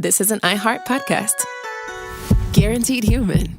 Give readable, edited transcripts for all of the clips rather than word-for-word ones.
this is an iHeart podcast. Guaranteed human.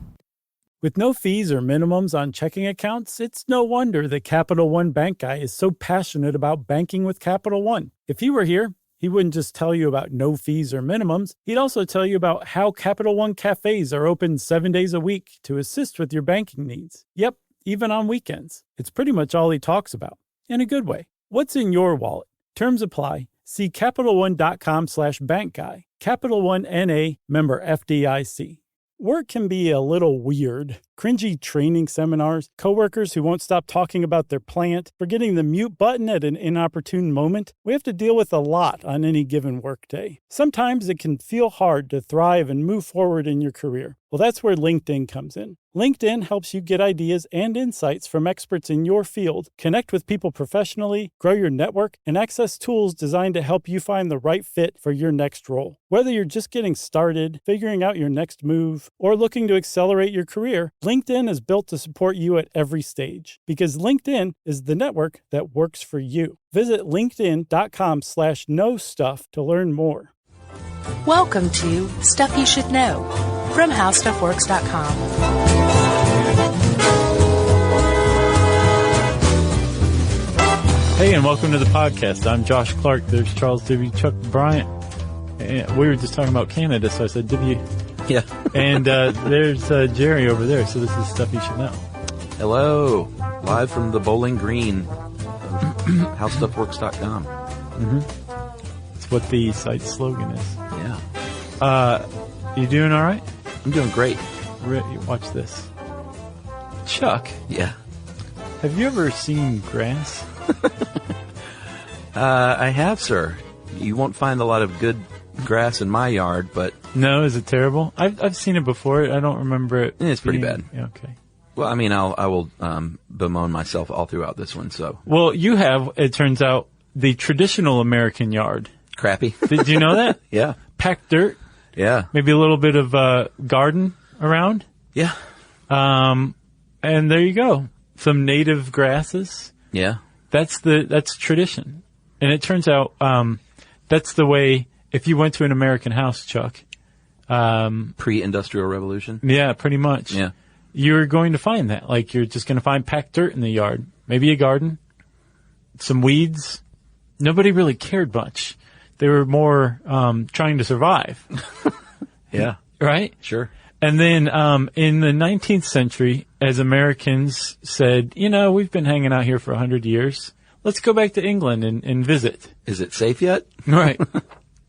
With no fees or minimums on checking accounts, it's no wonder that Capital One Bank Guy is so passionate about banking with Capital One. If he were here, he wouldn't just tell you about no fees or minimums. He'd also tell you about how Capital One cafes are open 7 days a week to assist with your banking needs. Yep, even on weekends. It's pretty much all he talks about, in a good way. What's in your wallet? Terms apply. See CapitalOne.com/bankguy. Capital One N.A., member FDIC. Work can be a little weird. Cringy training seminars, coworkers who won't stop talking about their plant, forgetting the mute button at an inopportune moment. We have to deal with a lot on any given workday. Sometimes it can feel hard to thrive and move forward in your career. Well, that's where LinkedIn comes in. LinkedIn helps you get ideas and insights from experts in your field, connect with people professionally, grow your network, and access tools designed to help you find the right fit for your next role. Whether you're just getting started, figuring out your next move, or looking to accelerate your career, LinkedIn is built to support you at every stage, because LinkedIn is the network that works for you. Visit linkedin.com/knowstuff to learn more. Welcome to Stuff You Should Know from HowStuffWorks.com. Hey, and welcome to the podcast. I'm Josh Clark. There's Charles W. Chuck Bryant. And we were just talking about Canada, so I said W. Yeah. And there's Jerry over there, so this is Stuff You Should Know. Hello. Live from the Bowling Green of HowStuffWorks.com. Mm-hmm. That's what the site's slogan is. Yeah. You doing all right? I'm doing great. Watch this. Chuck. Yeah. Have you ever seen grass? I have, sir. You won't find a lot of good grass in my yard, but... No, is it terrible? I've seen it before. I don't remember it. It's pretty bad. Yeah, okay. Well, I mean, I will bemoan myself all throughout this one, so... Well, you have, it turns out, the traditional American yard. Crappy. Did you know that? Yeah. Packed dirt. Yeah. Maybe a little bit of garden around. Yeah. And there you go. Some native grasses. Yeah. That's tradition. And it turns out that's the way, if you went to an American house, Chuck. Pre-industrial revolution? Yeah, pretty much. Yeah. You're going to find that. Like, you're just going to find packed dirt in the yard. Maybe a garden. Some weeds. Nobody really cared much. They were more trying to survive. Yeah. Right? Sure. And then in the 19th century, as Americans said, you know, we've been hanging out here for 100 years. Let's go back to England and visit. Is it safe yet? Right.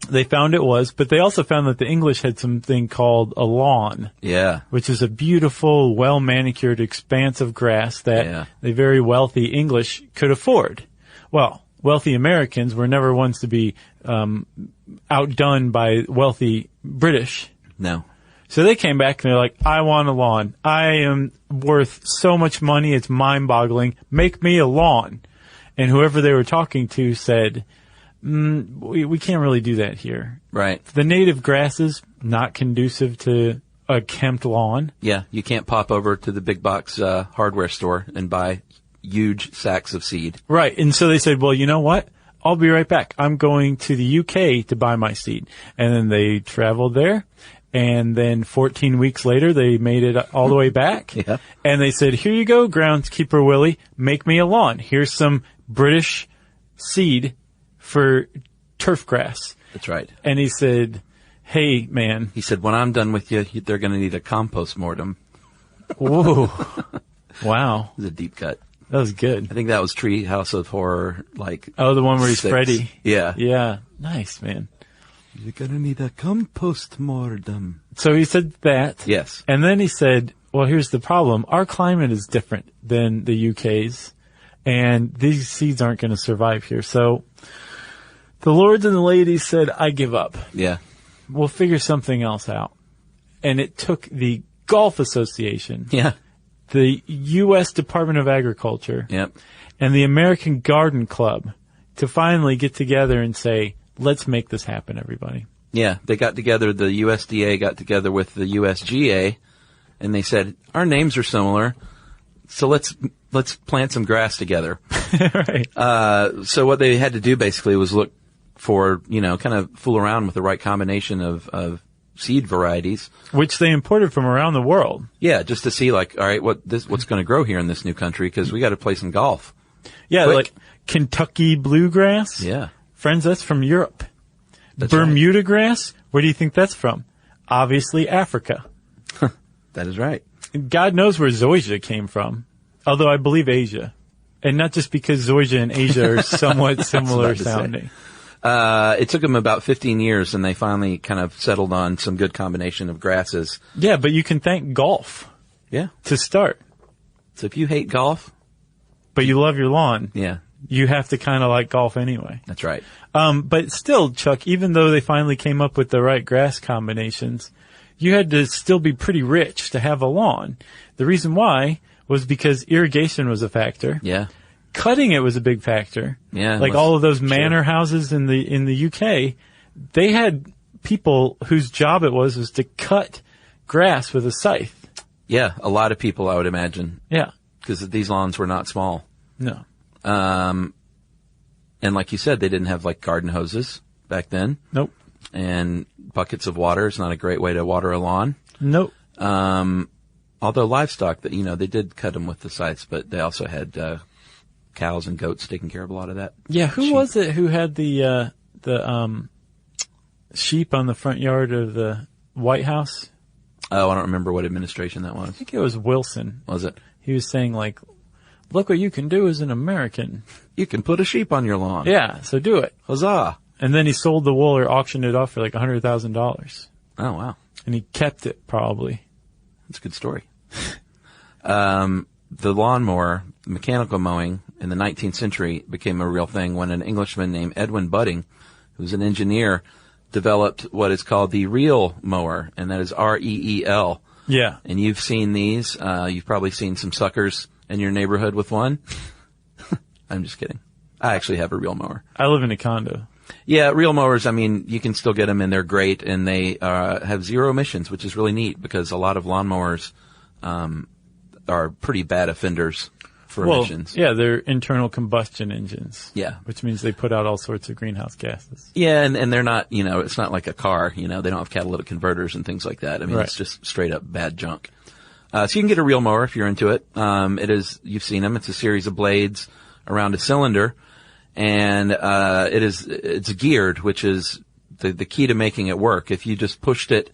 They found it was, but they also found that the English had something called a lawn. Yeah. Which is a beautiful, well-manicured expanse of grass that the very wealthy English could afford. Well, wealthy Americans were never ones to be outdone by wealthy British. No. So they came back and they're like, I want a lawn. I am worth so much money, it's mind-boggling. Make me a lawn. And whoever they were talking to said, we can't really do that here. Right. The native grasses, not conducive to a kempt lawn. Yeah, you can't pop over to the big box hardware store and buy huge sacks of seed. Right. And so they said, well, you know what? I'll be right back. I'm going to the UK to buy my seed. And then they traveled there. And then 14 weeks later, they made it all the way back. Yeah. And they said, here you go, groundskeeper Willie. Make me a lawn. Here's some British seed for turf grass. That's right. And he said, hey, man. He said, when I'm done with you, they're going to need a compost mortem. Whoa. Wow. It was a deep cut. That was good. I think that was Treehouse of Horror, like... Oh, the one where he's 6. Freddy. Yeah. Yeah. Nice, man. You're going to need a compost mortem. So he said that. Yes. And then he said, well, here's the problem. Our climate is different than the UK's, and these seeds aren't going to survive here. So the lords and the ladies said, I give up. Yeah. We'll figure something else out. And it took the Golf Association. Yeah. The U.S. Department of Agriculture. Yep. And the American Garden Club to finally get together and say, let's make this happen, everybody. Yeah, they got together, the USDA got together with the USGA, and they said, our names are similar, so let's plant some grass together. Right. So what they had to do basically was look for, kind of fool around with the right combination of seed varieties. Which they imported from around the world. Yeah, just to see all right, what's going to grow here in this new country, because we got to play some golf. Yeah, Quick. like Kentucky bluegrass. Yeah. Friends, that's from Europe. That's Bermuda grass, where do you think that's from? Obviously Africa. That is right. God knows where zoysia came from, although I believe Asia. And not just because zoysia and Asia are somewhat similar sounding. It took them about 15 years, and they finally kind of settled on some good combination of grasses. Yeah, but you can thank golf. Yeah. To start. So if you hate golf, but you love your lawn. Yeah. You have to kind of like golf anyway. That's right. But still, Chuck, even though they finally came up with the right grass combinations, you had to still be pretty rich to have a lawn. The reason why was because irrigation was a factor. Yeah. Cutting it was a big factor. Yeah. Like all of those manor houses in the UK, they had people whose job it was to cut grass with a scythe. Yeah, a lot of people, I would imagine. Yeah. Because these lawns were not small. No. And like you said, they didn't have like garden hoses back then. Nope. And buckets of water is not a great way to water a lawn. Nope. Although livestock, that they did cut them with the scythes, but they also had cows and goats taking care of a lot of that. Yeah, who was it who had the sheep on the front yard of the White House? Oh, I don't remember what administration that was. I think it was Wilson. Was it? He was saying like, look what you can do as an American. You can put a sheep on your lawn. Yeah, so do it. Huzzah. And then he sold the wool or auctioned it off for like $100,000. Oh, wow. And he kept it probably. That's a good story. The lawnmower, mechanical mowing, in the 19th century became a real thing when an Englishman named Edwin Budding, who's an engineer, developed what is called the reel mower, and that is REEL. Yeah. And you've seen these. You've probably seen some suckers in your neighborhood with one. I'm just kidding. I actually have a reel mower. I live in a condo. Yeah, reel mowers, you can still get them, and they're great, and they have zero emissions, which is really neat, because a lot of lawnmowers are pretty bad offenders for emissions. Yeah, they're internal combustion engines. Yeah. Which means they put out all sorts of greenhouse gases. Yeah, and they're not, it's not like a car, they don't have catalytic converters and things like that. Right. It's just straight up bad junk. So you can get a reel mower if you're into it. You've seen them, it's a series of blades around a cylinder, and it's geared, which is the key to making it work. If you just pushed it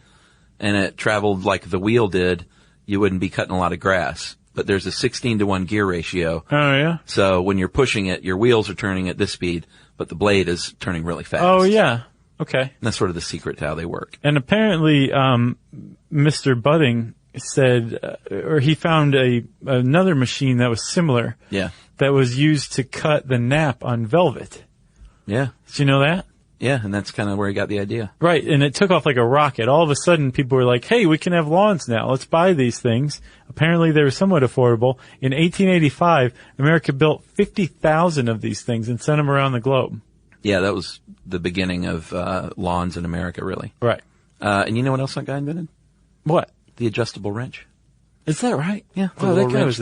and it traveled like the wheel did, you wouldn't be cutting a lot of grass. But there's a 16-to-1 gear ratio. Oh, yeah? So when you're pushing it, your wheels are turning at this speed, but the blade is turning really fast. Oh, yeah. Okay. And that's sort of the secret to how they work. And apparently, Mr. Budding said, or he found another machine that was similar. Yeah. That was used to cut the nap on velvet. Yeah. Did you know that? Yeah, and that's kind of where he got the idea. Right, and it took off like a rocket. All of a sudden, people were like, hey, we can have lawns now. Let's buy these things. Apparently, they were somewhat affordable. In 1885, America built 50,000 of these things and sent them around the globe. Yeah, that was the beginning of lawns in America, really. Right. And you know what else that guy invented? What? The adjustable wrench. Is that right? Yeah. Wow, that guy was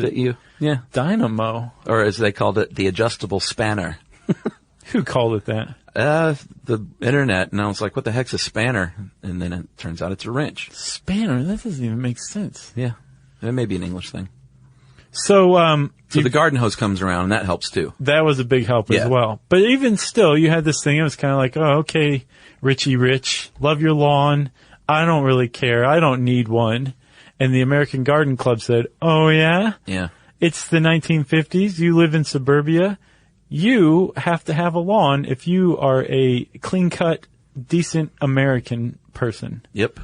yeah. dynamo. Or as they called it, the adjustable spanner. Who called it that? The internet, and I was like, what the heck's a spanner? And then it turns out it's a wrench. Spanner? That doesn't even make sense. Yeah. It may be an English thing. So the garden hose comes around, and that helps too. That was a big help as well. But even still, you had this thing, it was kind of like, oh, okay, Richie Rich, love your lawn. I don't really care. I don't need one. And the American Garden Club said, oh, yeah? Yeah. It's the 1950s. You live in suburbia. You have to have a lawn if you are a clean-cut, decent American person. Yep.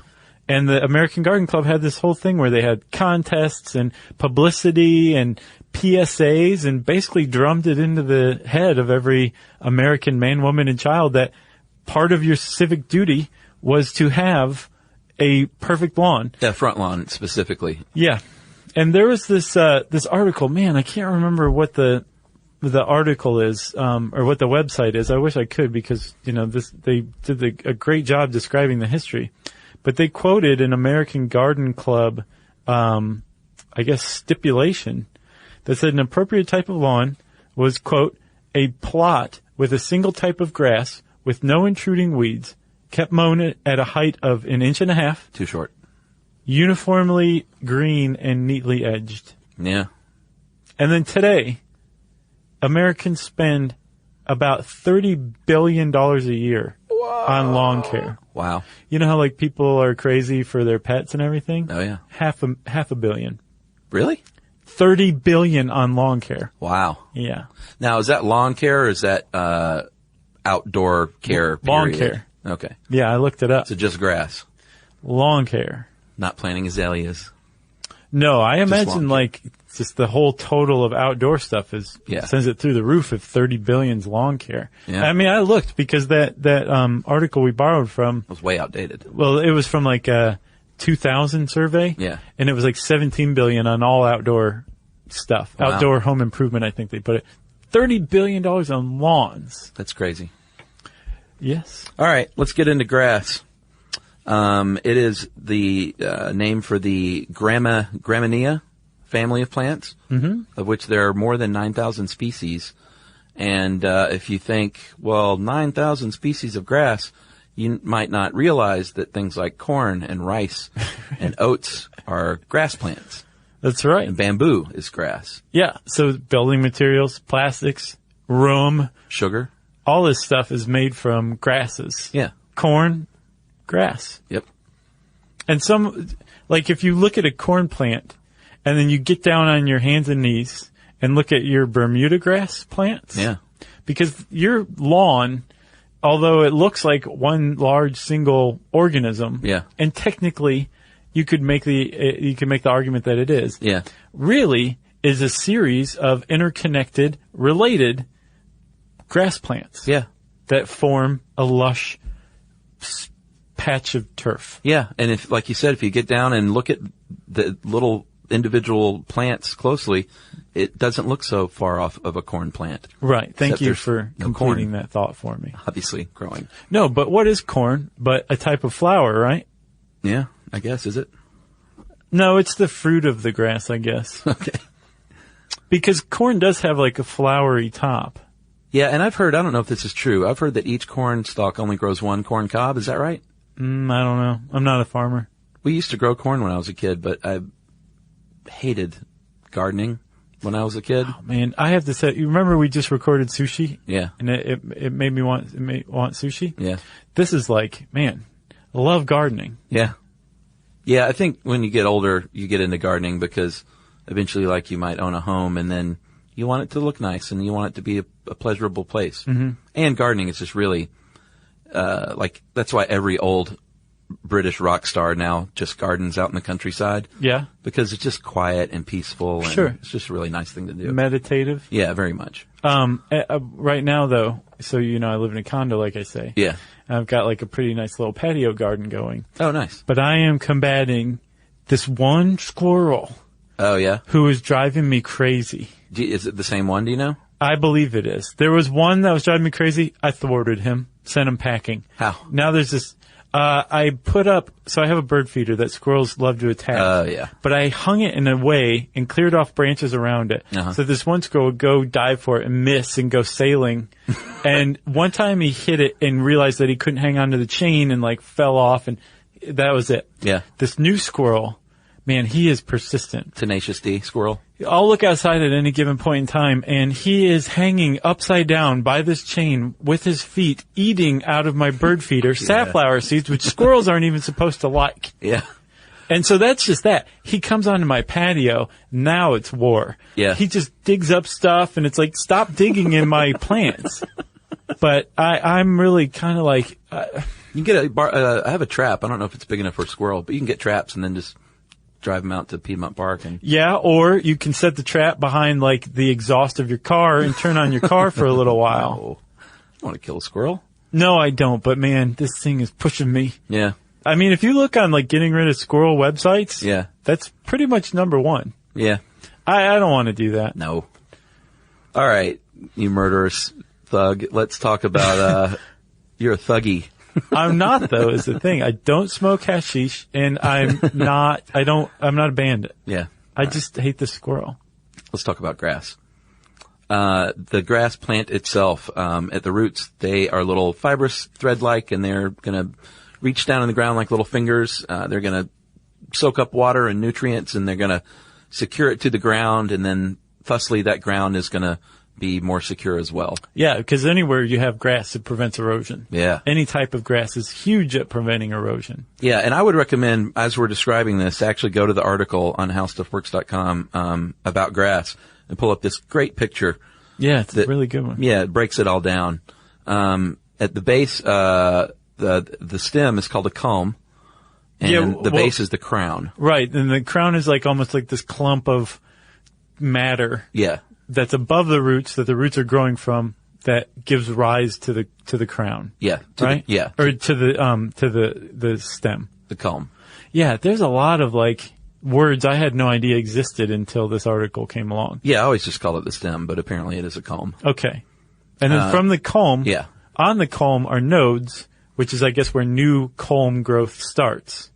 And the American Garden Club had this whole thing where they had contests and publicity and PSAs and basically drummed it into the head of every American man, woman, and child that part of your civic duty was to have a perfect lawn. Yeah, front lawn specifically. Yeah. And there was this article, man, I can't remember what the article is, or what the website is. I wish I could, because, they did a great job describing the history. But they quoted an American Garden Club, stipulation that said an appropriate type of lawn was, quote, a plot with a single type of grass with no intruding weeds, kept mown at a height of 1.5 inches. Too short. Uniformly green and neatly edged. Yeah. And then today, Americans spend about $30 billion a year on lawn care. Wow. You know how like people are crazy for their pets and everything? Oh yeah. Half a billion. Really? 30 billion on lawn care. Wow. Yeah. Now, is that lawn care or is that outdoor care? Lawn period? care. Okay. Yeah, I looked it up. So just grass. Lawn care. Not planting azaleas. No, I imagine lawn like just the whole total of outdoor stuff sends it through the roof if 30 billion's lawn care. Yeah. I mean, I looked because that article we borrowed from It was way outdated. Well, it was from like a 2000 survey. Yeah. And it was like 17 billion on all outdoor stuff. Wow. Outdoor home improvement, I think they put it. $30 billion on lawns. That's crazy. Yes. All right, let's get into grass. It is the name for the Gramineae family of plants, of which there are more than 9,000 species. And if you think, well, 9,000 species of grass, you might not realize that things like corn and rice and oats are grass plants. That's right. And bamboo is grass. Yeah. So building materials, plastics, rum, Sugar. all this stuff is made from grasses. Yeah. Corn, grass. Yep. And like if you look at a corn plant and then you get down on your hands and knees and look at your Bermuda grass plants. Yeah. Because your lawn, although it looks like one large single organism. Yeah. And technically you could make the argument that it is. Yeah. Really is a series of interconnected, related grass plants. Yeah. That form a lush patch of turf. Yeah. And if, like you said, if you get down and look at the little individual plants closely, it doesn't look so far off of a corn plant. Right. Thank Except you there's for no completing corn. that thought for me. Obviously growing. No, but what is corn but a type of flower, right? Yeah, I guess, is it? No, it's the fruit of the grass, I guess. Okay. Because corn does have like a flowery top. Yeah, and I've heard, I don't know if this is true, I've heard that each corn stalk only grows one corn cob. Is that right? I don't know. I'm not a farmer. We used to grow corn when I was a kid, but I hated gardening when I was a kid. Oh, man, I have to say, you remember we just recorded sushi? Yeah. And it made me want sushi? Yeah. This is like, man, I love gardening. Yeah. Yeah, I think when you get older, you get into gardening because eventually, like, you might own a home and then you want it to look nice and you want it to be a pleasurable place. Mm-hmm. And gardening is just really, like, that's why every old British rock star now just gardens out in the countryside. Yeah. Because it's just quiet and peaceful. And Sure. It's just a really nice thing to do. Meditative. Yeah, very much. Right now, though, so I live in a condo, like I say. Yeah. I've got like a pretty nice little patio garden going. Oh, nice. But I am combating this one squirrel Oh, yeah? who is driving me crazy. Is it the same one, do you know? I believe it is. There was one that was driving me crazy. I thwarted him, sent him packing. How? Now there's this, I put up, so I have a bird feeder that squirrels love to attack. Oh, yeah. But I hung it in a way and cleared off branches around it. Uh-huh. So this one squirrel would go dive for it and miss and go sailing. And one time he hit it and realized that he couldn't hang onto the chain and like fell off, and that was it. Yeah. This new squirrel, man, he is persistent. Tenacious D squirrel. I'll look outside at any given point in time, and he is hanging upside down by this chain with his feet, eating out of my bird feeder safflower seeds, which squirrels aren't even supposed to like. Yeah. And so that's just that. He comes onto my patio. Now it's war. Yeah. He just digs up stuff, and it's like, stop digging in my plants. But I'm really kind of like... You can get I have a trap. I don't know if it's big enough for a squirrel, but you can get traps and then just drive them out to Piedmont Park. And yeah, or you can set the trap behind like the exhaust of your car and turn on your car for a little while. Oh, I want to kill a squirrel. No, I don't. But man, this thing is pushing me. Yeah. I mean, if you look on like getting rid of squirrel websites, Yeah. that's pretty much number one. Yeah. I don't want to do that. No. All right, you murderous thug. Let's talk about, you're a thuggy. I'm not, though, is the thing. I don't smoke hashish, and I'm not a bandit. Yeah. I just hate the squirrel. Let's talk about grass. The grass plant itself, at the roots, they are little fibrous thread-like, and they're going to reach down in the ground like little fingers. They're going to soak up water and nutrients, and they're going to secure it to the ground, and then thusly that ground is going to be more secure as well. Yeah, because anywhere you have grass, it prevents erosion. Yeah. Any type of grass is huge at preventing erosion. Yeah, and I would recommend, as we're describing this, actually go to the article on howstuffworks.com about grass and pull up this great picture. Yeah, it's a really good one. Yeah, it breaks it all down. At the base, the stem is called a culm, and the base is the crown. Right, and the crown is like almost like this clump of matter. Yeah. That's above the roots that the roots are growing from that gives rise to the crown. Yeah. Right? Or to the stem. The culm. Yeah, there's a lot of like words I had no idea existed until this article came along. Yeah, I always just call it the stem, but apparently it is a culm. Okay. And then from the culm, on the culm are nodes, which is I guess where new culm growth starts.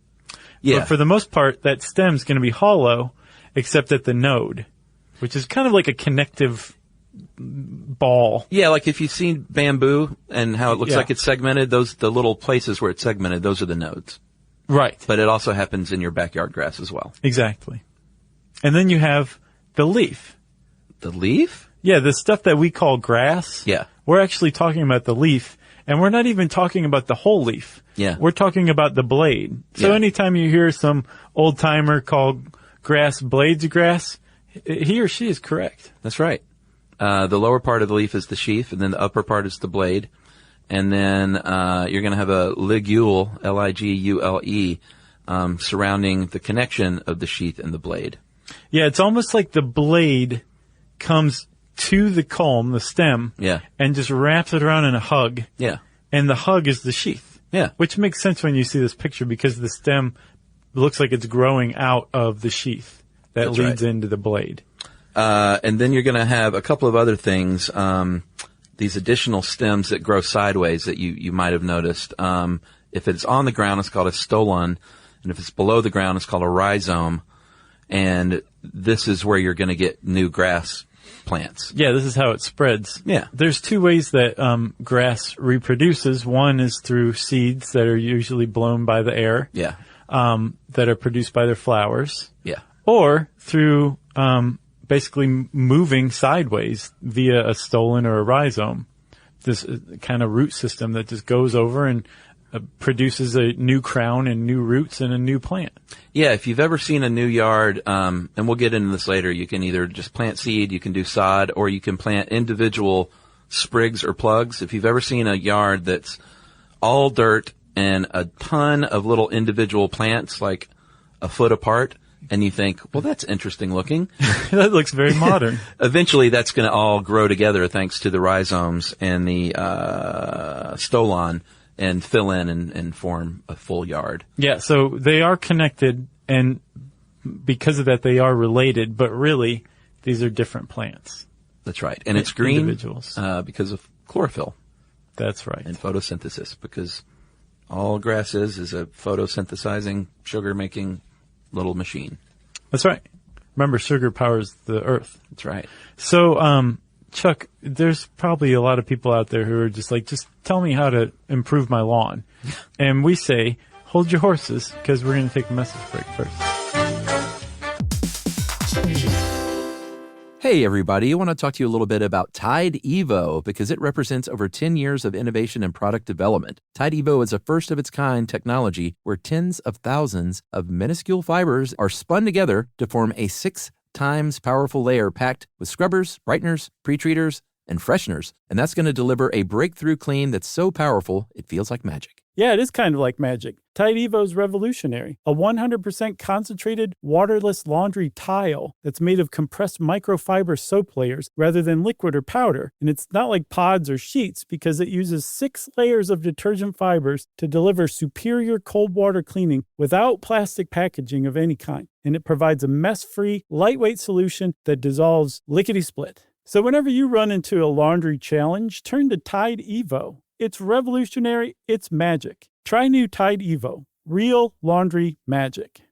Yeah. But for the most part, that stem's going to be hollow except at the node, which is kind of like a connective ball. Yeah, like if you've seen bamboo and how it looks like it's segmented, the little places where it's segmented, those are the nodes. Right. But it also happens in your backyard grass as well. Exactly. And then you have the leaf. The leaf? Yeah, the stuff that we call grass. Yeah. We're actually talking about the leaf, and we're not even talking about the whole leaf. Yeah. We're talking about the blade. So anytime you hear some old timer call grass blades of grass, he or she is correct. That's right. The lower part of the leaf is the sheath, and then the upper part is the blade. And then you're going to have a ligule, Ligule, surrounding the connection of the sheath and the blade. Yeah, it's almost like the blade comes to the culm, the stem, and just wraps it around in a hug. Yeah. And the hug is the sheath. Yeah. Which makes sense when you see this picture because the stem looks like it's growing out of the sheath that leads into the blade. And then you're going to have a couple of other things, these additional stems that grow sideways that you might have noticed. If it's on the ground, it's called a stolon. And if it's below the ground, it's called a rhizome. And this is where you're going to get new grass plants. Yeah, this is how it spreads. Yeah. There's two ways that grass reproduces. One is through seeds that are usually blown by the air. Yeah. That are produced by their flowers. Yeah. Or through basically moving sideways via a stolon or a rhizome. This kind of root system that just goes over and produces a new crown and new roots and a new plant. Yeah, if you've ever seen a new yard, and we'll get into this later, you can either just plant seed, you can do sod, or you can plant individual sprigs or plugs. If you've ever seen a yard that's all dirt and a ton of little individual plants, like a foot apart, and you think, well, that's interesting looking. That looks very modern. Eventually, that's going to all grow together thanks to the rhizomes and the stolon, and fill in and form a full yard. Yeah, so they are connected, and because of that, they are related, but really, these are different plants. That's right. And it's green individuals. Because of chlorophyll. That's right. And photosynthesis, because all grass is a photosynthesizing, sugar-making little machine. That's right. Remember, sugar powers the earth. That's right. So, Chuck, there's probably a lot of people out there who are just like, just tell me how to improve my lawn. And we say, hold your horses, because we're going to take a message break first. Hey everybody, I want to talk to you a little bit about Tide Evo because it represents over 10 years of innovation and product development. Tide Evo is a first-of-its-kind technology where tens of thousands of minuscule fibers are spun together to form a 6 times powerful layer packed with scrubbers, brighteners, pre-treaters, and fresheners. And that's going to deliver a breakthrough clean that's so powerful it feels like magic. Yeah, it is kind of like magic. Tide Evo is revolutionary. A 100% concentrated, waterless laundry tile that's made of compressed microfiber soap layers rather than liquid or powder. And it's not like pods or sheets because it uses 6 layers of detergent fibers to deliver superior cold water cleaning without plastic packaging of any kind. And it provides a mess-free, lightweight solution that dissolves lickety-split. So whenever you run into a laundry challenge, turn to Tide Evo. It's revolutionary. It's magic. Try new Tide Evo. Real laundry magic.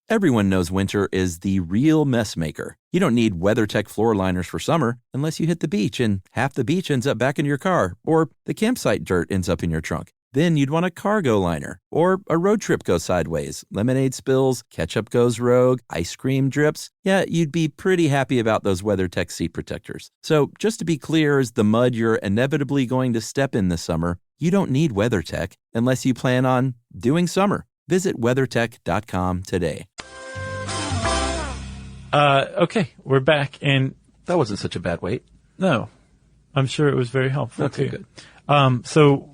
Everyone knows winter is the real mess maker. You don't need WeatherTech floor liners for summer unless you hit the beach and half the beach ends up back in your car, or the campsite dirt ends up in your trunk. Then you'd want a cargo liner, or a road trip goes sideways, lemonade spills, ketchup goes rogue, ice cream drips. Yeah, you'd be pretty happy about those WeatherTech seat protectors. So just to be clear, as the mud you're inevitably going to step in this summer, you don't need WeatherTech unless you plan on doing summer. Visit WeatherTech.com today. Okay, we're back, and That wasn't such a bad wait. no, I'm sure it was very helpful. Okay, too. good. So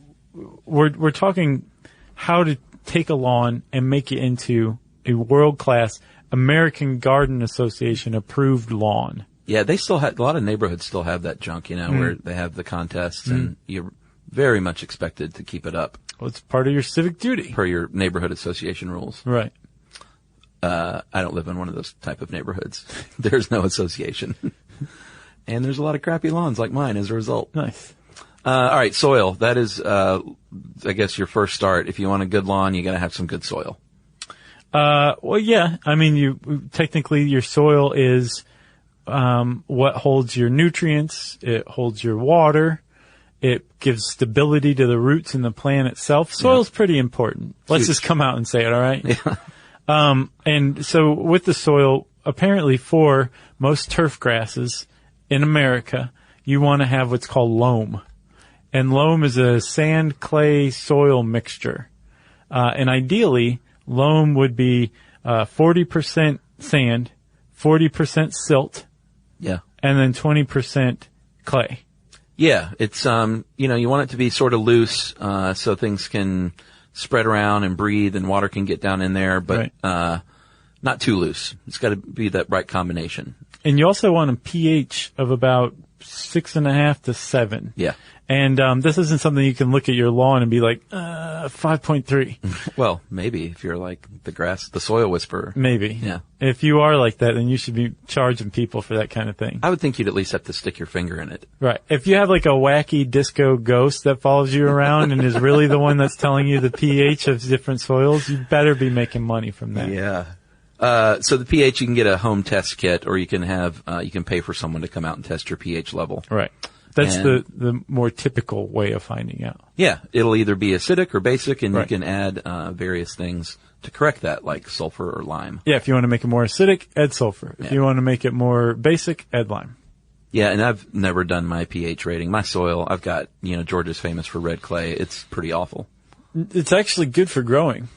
we're talking how to take a lawn and make it into a world-class American Garden Association approved lawn. Yeah, they still have, a lot of neighborhoods still have that junk, where they have the contests, and you're very much expected to keep it up Well, it's part of your civic duty. per your neighborhood association rules. Right. I don't live in one of those type of neighborhoods. There's no association. And there's a lot of crappy lawns like mine as a result. Nice. All right, soil. That is, I guess, your first start. If you want a good lawn, you got to have some good soil. Well, yeah. I mean, technically your soil is what holds your nutrients. It holds your water. It gives stability to the roots in the plant itself. Soil's pretty important. Let's just come out and say it, all right? Yeah. And so with the soil, apparently for most turf grasses in America, you want to have what's called loam. And loam is a sand clay soil mixture. And ideally, loam would be 40% sand, 40% silt, Yeah. and then 20% clay. Yeah, it's you want it to be sort of loose, so things can spread around and breathe, and water can get down in there, but not too loose. It's got to be that right combination. And you also want a pH of about 6.5 to 7. Yeah. And this isn't something you can look at your lawn and be like, 5.3. Well, maybe if you're like the soil whisperer. Maybe. Yeah. If you are like that, then you should be charging people for that kind of thing. I would think you'd at least have to stick your finger in it. Right. If you have like a wacky disco ghost that follows you around and is really the one that's telling you the pH of different soils, you better be making money from that. Yeah. So the pH, you can get a home test kit, or you can you can pay for someone to come out and test your pH level. Right. That's And- the more typical way of finding out. Yeah. It'll either be acidic or basic, and Right. you can add various things to correct that, like sulfur or lime. Yeah, if you want to make it more acidic, add sulfur. If Yeah. you want to make it more basic, add lime. Yeah, and I've never done my pH rating. My soil, I've got, Georgia's famous for red clay. It's pretty awful. It's actually good for growing.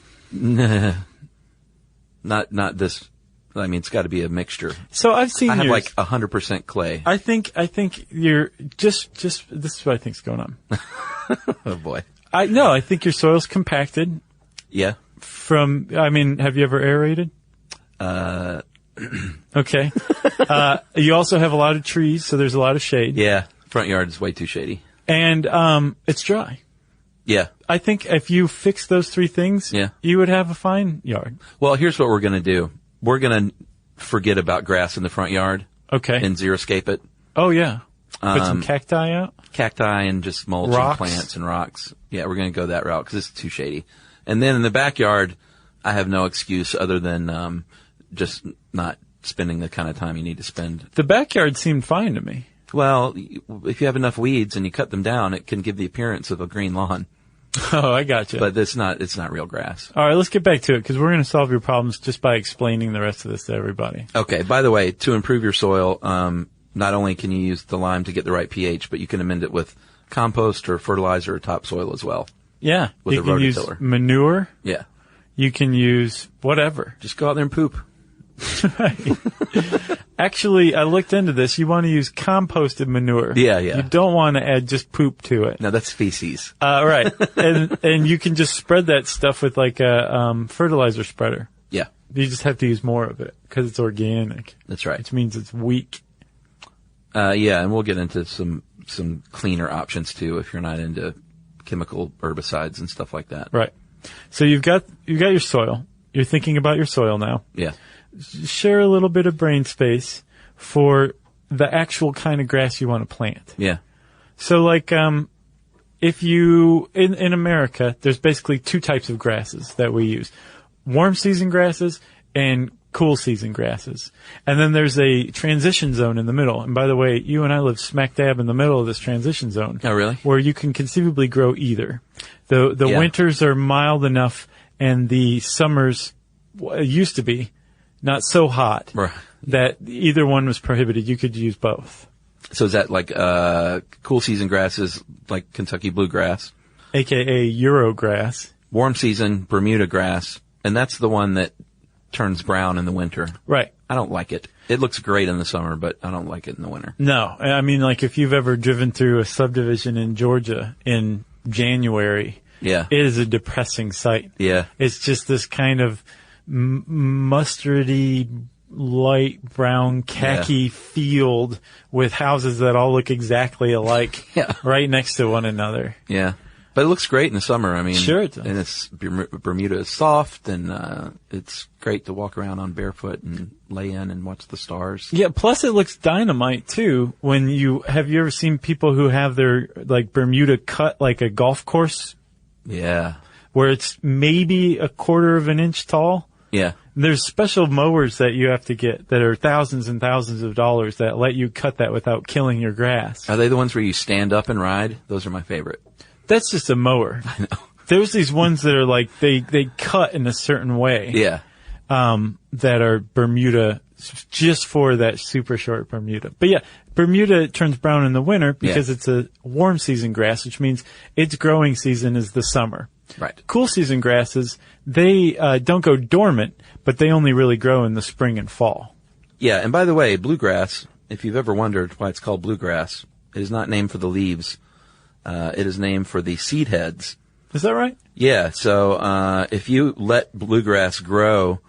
Not this. I mean, it's got to be a mixture. So I've seen I have yours. like 100% clay. I think you're just this is what I think's going on. Oh boy. I think your soil's compacted Yeah. have you ever aerated? Okay. You also have a lot of trees, so there's a lot of shade. Yeah. Front yard is way too shady. And, it's dry. Yeah. I think if you fix those three things, Yeah. you would have a fine yard. Well, here's what we're going to do. We're going to forget about grass in the front yard Okay. and xeriscape it. Oh yeah. Put some cacti out. Cacti and just mulch Rocks. and plants and rocks. Yeah, we're going to go that route because it's too shady. And then in the backyard, I have no excuse other than just not spending the kind of time you need to spend. The backyard seemed fine to me. Well, if you have enough weeds and you cut them down, it can give the appearance of a green lawn. Oh, I gotcha. But it's not real grass. All right, let's get back to it because we're going to solve your problems just by explaining the rest of this to everybody. Okay, by the way, to improve your soil, not only can you use the lime to get the right pH, but you can amend it with compost or fertilizer or topsoil as well. Yeah. With you a can use rototiller. manure. Yeah. You can use whatever. Just go out there and poop. Actually, I looked into this. You want to use composted manure. Yeah, yeah. You don't want to add just poop to it. No, that's feces. Right. And you can just spread that stuff with like a fertilizer spreader. Yeah, You just have to use more of it because it's organic, that's right. which means it's weak. Yeah, and we'll get into some cleaner options too if you're not into chemical herbicides and stuff like that. Right. So you've got your soil. You're thinking about your soil now. Yeah. Share a little bit of brain space for the actual kind of grass you want to plant. Yeah. So like, if you, in America, there's basically two types of grasses that we use. Warm season grasses and cool season grasses. And then there's a transition zone in the middle. And by the way, you and I live smack dab in the middle of this transition zone. Oh, really? Where you can conceivably grow either. The winters are mild enough and the summers used to be not so hot that either one was prohibited. You could use both. So is that like cool season grasses like Kentucky bluegrass? AKA Eurograss. Warm season Bermuda grass. And that's the one that turns brown in the winter. Right. I don't like it. It looks great in the summer, but I don't like it in the winter. No. I mean, like if you've ever driven through a subdivision in Georgia in January, Yeah. it is a depressing sight. Yeah. It's just this kind of mustardy, light brown, khaki field with houses that all look exactly alike right next to one another. Yeah. But it looks great in the summer. I mean, sure it does. And it's Bermuda is soft, and it's great to walk around on barefoot and lay in and watch the stars. Yeah. Plus, it looks dynamite too. When you ever seen people who have their like Bermuda cut like a golf course? Yeah. Where it's maybe a quarter of an inch tall. Yeah. There's special mowers that you have to get that are thousands and thousands of dollars that let you cut that without killing your grass. Are they the ones where you stand up and ride? Those are my favorite. That's just a mower. I know. There's these ones that are like, they cut in a certain way. Yeah. That are Bermuda, just for that super short Bermuda. But yeah, Bermuda turns brown in the winter because it's a warm season grass, which means its growing season is the summer. Right. Cool season grasses, they don't go dormant, but they only really grow in the spring and fall. Yeah. And by the way, bluegrass, if you've ever wondered why it's called bluegrass, it is not named for the leaves. It is named for the seed heads. Is that right? Yeah. So, if you let bluegrass grow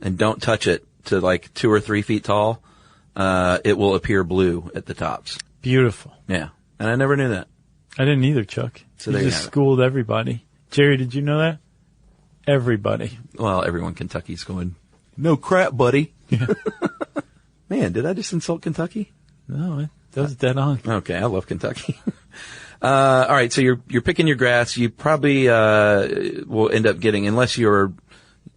and don't touch it to like 2 or 3 feet tall, it will appear blue at the tops. Beautiful. Yeah. And I never knew that. I didn't either, Chuck. So you there you just have it. schooled everybody. Jerry, did you know that? Everybody. Well, everyone in Kentucky's going, no crap, buddy. Yeah. Man, did I just insult Kentucky? No, that was dead on. Okay. I love Kentucky. All right. So you're picking your grass. You probably, will end up getting, unless you're,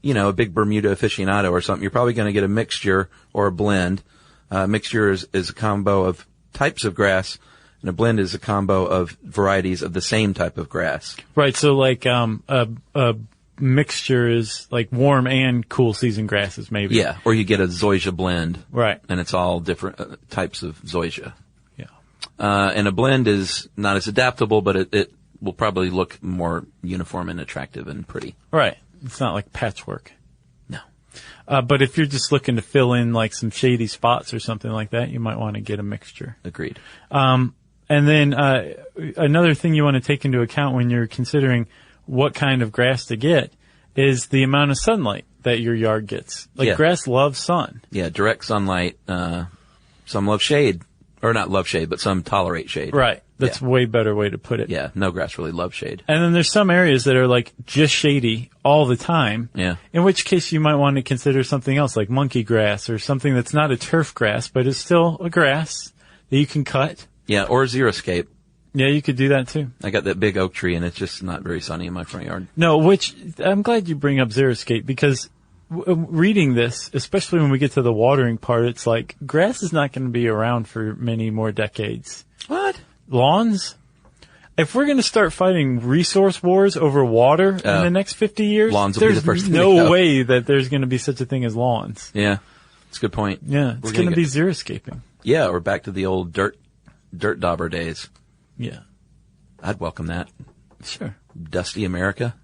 a big Bermuda aficionado or something, you're probably going to get a mixture or a blend. Mixture is a combo of types of grass, and a blend is a combo of varieties of the same type of grass. Right. So like, a mixture is like warm and cool season grasses, maybe. Yeah. Or you get a zoysia blend. Right. And it's all different types of zoysia. Yeah. And a blend is not as adaptable, but it will probably look more uniform and attractive and pretty. Right. It's not like patchwork. No. But if you're just looking to fill in like some shady spots or something like that, you might want to get a mixture. Agreed. And then, another thing you want to take into account when you're considering what kind of grass to get is the amount of sunlight that your yard gets. Like grass loves sun. Yeah, direct sunlight. Some love shade. Or not love shade, but some tolerate shade. Right. That's a way better way to put it. Yeah, no grass really loves shade. And then there's some areas that are like just shady all the time. Yeah. In which case you might want to consider something else like monkey grass or something that's not a turf grass, but is still a grass that you can cut. Yeah, or xeriscape. Yeah, you could do that too. I got that big oak tree and it's just not very sunny in my front yard. No, which I'm glad you bring up xeriscape because reading this, especially when we get to the watering part, it's like grass is not going to be around for many more decades. What? Lawns? If we're going to start fighting resource wars over water in the next 50 years, lawns will be the first there's thing to no go. way that there's going to be such a thing as lawns. Yeah, it's a good point. Yeah, it's going to be xeriscaping. Yeah, or back to the old dirt dauber days. Yeah. I'd welcome that. Sure. Dusty America.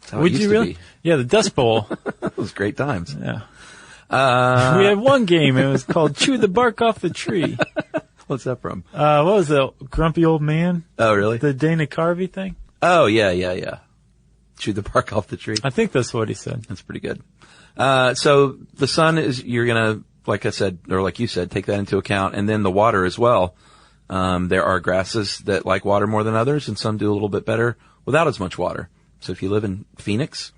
That's how Would it used you really? to be. Yeah, the Dust Bowl. It was great times. Yeah. We had one game. It was called Chew the Bark Off the Tree. What's that from? What was it? Grumpy Old Man? Oh, really? The Dana Carvey thing? Oh, yeah. Chew the bark off the tree. I think that's what he said. That's pretty good. So the sun is, you're going to, like I said, or like you said, take that into account. And then the water as well. There are grasses that like water more than others, and some do a little bit better without as much water. So if you live in Phoenix,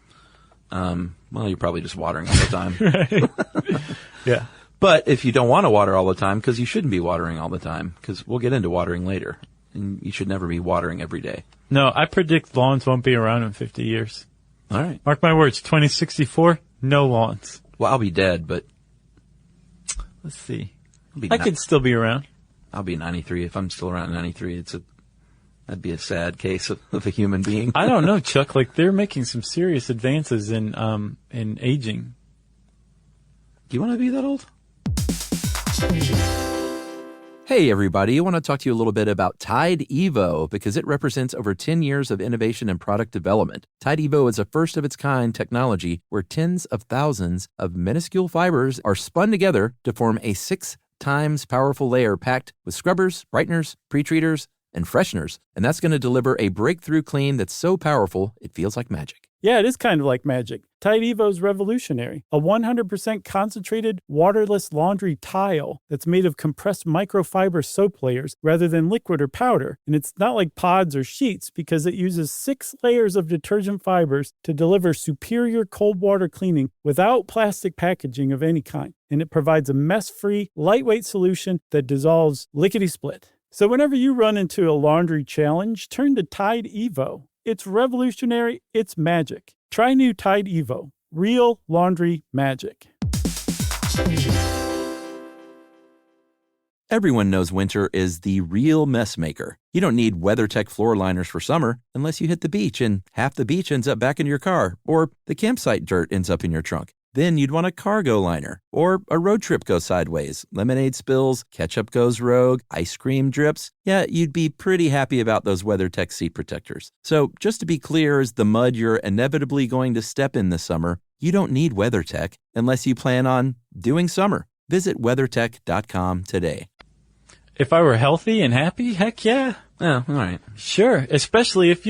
well, you're probably just watering all the time. Right. Yeah. But if you don't want to water all the time, because you shouldn't be watering all the time, because we'll get into watering later, and you should never be watering every day. No, I predict lawns won't be around in 50 years. All right. Mark my words, 2064, no lawns. Well, I'll be dead, but Let's see. I'll I could still be around. I'll be 93. If I'm still around at 93, that'd be a sad case of a human being. I don't know, Chuck. Like, they're making some serious advances in aging. Do you want to be that old? Hey, everybody. I want to talk to you a little bit about Tide Evo because it represents over 10 years of innovation and product development. Tide Evo is a first-of-its-kind technology where tens of thousands of minuscule fibers are spun together to form a 6 times powerful layer packed with scrubbers, brighteners, pre-treaters, and fresheners. And that's going to deliver a breakthrough clean that's so powerful it feels like magic. Yeah, it is kind of like magic. Tide Evo is revolutionary. A 100% concentrated, waterless laundry tile that's made of compressed microfiber soap layers rather than liquid or powder. And it's not like pods or sheets because it uses 6 layers of detergent fibers to deliver superior cold water cleaning without plastic packaging of any kind. And it provides a mess-free, lightweight solution that dissolves lickety-split. So whenever you run into a laundry challenge, turn to Tide Evo. It's revolutionary. It's magic. Try new Tide Evo. Real laundry magic. Everyone knows winter is the real mess maker. You don't need WeatherTech floor liners for summer unless you hit the beach and half the beach ends up back in your car, or the campsite dirt ends up in your trunk. Then you'd want a cargo liner, or a road trip goes sideways, lemonade spills, ketchup goes rogue, ice cream drips. Yeah, you'd be pretty happy about those WeatherTech seat protectors. So just to be clear, as the mud you're inevitably going to step in this summer, you don't need WeatherTech unless you plan on doing summer. Visit WeatherTech.com today. If I were healthy and happy, heck yeah. Oh, all right. Sure. Especially if,